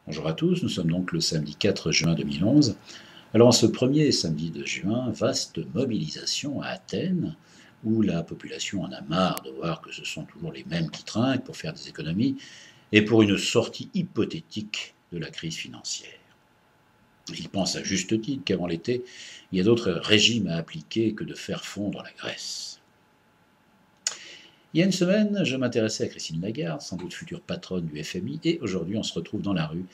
Bonjour à tous, nous sommes donc le samedi 4 juin 2011. Alors en ce premier samedi de juin, vaste mobilisation à Athènes, où la population en a marre de voir que ce sont toujours les mêmes qui trinquent pour faire des économies, et pour une sortie hypothétique de la crise financière. Ils pensent à juste titre qu'avant l'été, il y a d'autres régimes à appliquer que de faire fondre la Grèce. Il y a une semaine, je m'intéressais à Christine Lagarde, sans doute future patronne du FMI, et aujourd'hui on se retrouve dans la rue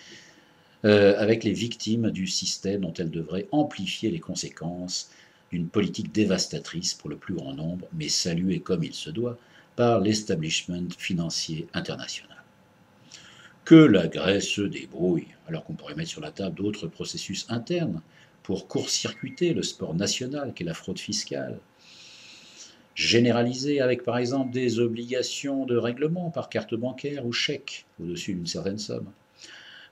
avec les victimes du système dont elle devrait amplifier les conséquences d'une politique dévastatrice pour le plus grand nombre, mais saluée comme il se doit par l'establishment financier international. Que la Grèce se débrouille, alors qu'on pourrait mettre sur la table d'autres processus internes pour court-circuiter le sport national qu'est la fraude fiscale, généralisée avec par exemple des obligations de règlement par carte bancaire ou chèque au-dessus d'une certaine somme.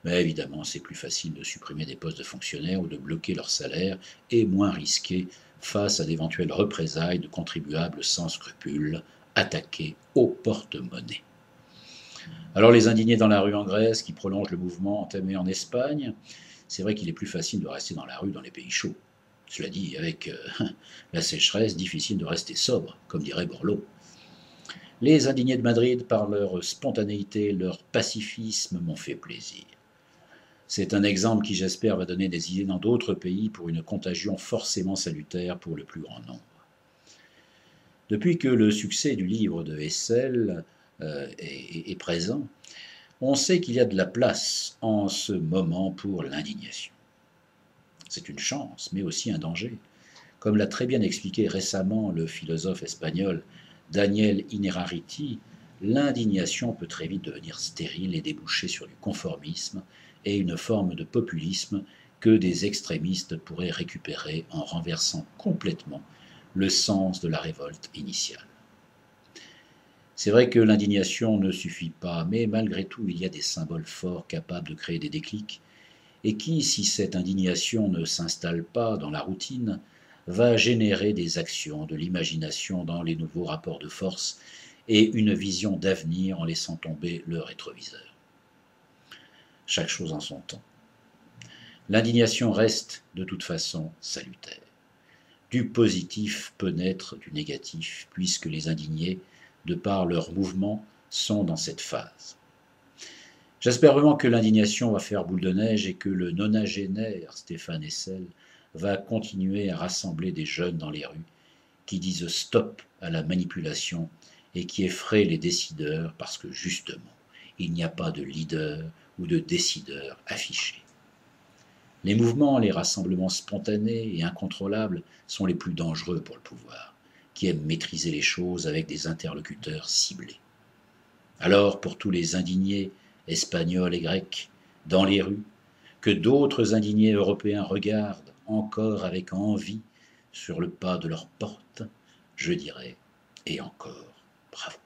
Mais évidemment, c'est plus facile de supprimer des postes de fonctionnaires ou de bloquer leur salaire et moins risqué face à d'éventuelles représailles de contribuables sans scrupules attaqués au porte-monnaie. Alors les indignés dans la rue en Grèce qui prolongent le mouvement entamé en Espagne, c'est vrai qu'il est plus facile de rester dans la rue dans les pays chauds. Cela dit, avec la sécheresse, difficile de rester sobre, comme dirait Borloo. Les indignés de Madrid, par leur spontanéité, leur pacifisme, m'ont fait plaisir. C'est un exemple qui, j'espère, va donner des idées dans d'autres pays pour une contagion forcément salutaire pour le plus grand nombre. Depuis que le succès du livre de Hessel est présent, on sait qu'il y a de la place en ce moment pour l'indignation. C'est une chance, mais aussi un danger. Comme l'a très bien expliqué récemment le philosophe espagnol Daniel Innerarity, l'indignation peut très vite devenir stérile et déboucher sur du conformisme et une forme de populisme que des extrémistes pourraient récupérer en renversant complètement le sens de la révolte initiale. C'est vrai que l'indignation ne suffit pas, mais malgré tout, il y a des symboles forts capables de créer des déclics, et qui, si cette indignation ne s'installe pas dans la routine, va générer des actions, de l'imagination dans les nouveaux rapports de force et une vision d'avenir en laissant tomber le rétroviseur. Chaque chose en son temps. L'indignation reste de toute façon salutaire. Du positif peut naître du négatif, puisque les indignés, de par leur mouvement, sont dans cette phase. J'espère vraiment que l'indignation va faire boule de neige et que le nonagénaire Stéphane Hessel va continuer à rassembler des jeunes dans les rues qui disent stop à la manipulation et qui effraient les décideurs parce que justement, il n'y a pas de leader ou de décideur affiché. Les mouvements, les rassemblements spontanés et incontrôlables sont les plus dangereux pour le pouvoir, qui aime maîtriser les choses avec des interlocuteurs ciblés. Alors, pour tous les indignés, espagnols et grecs, dans les rues, que d'autres indignés européens regardent encore avec envie sur le pas de leur porte, je dirais, et encore, bravo.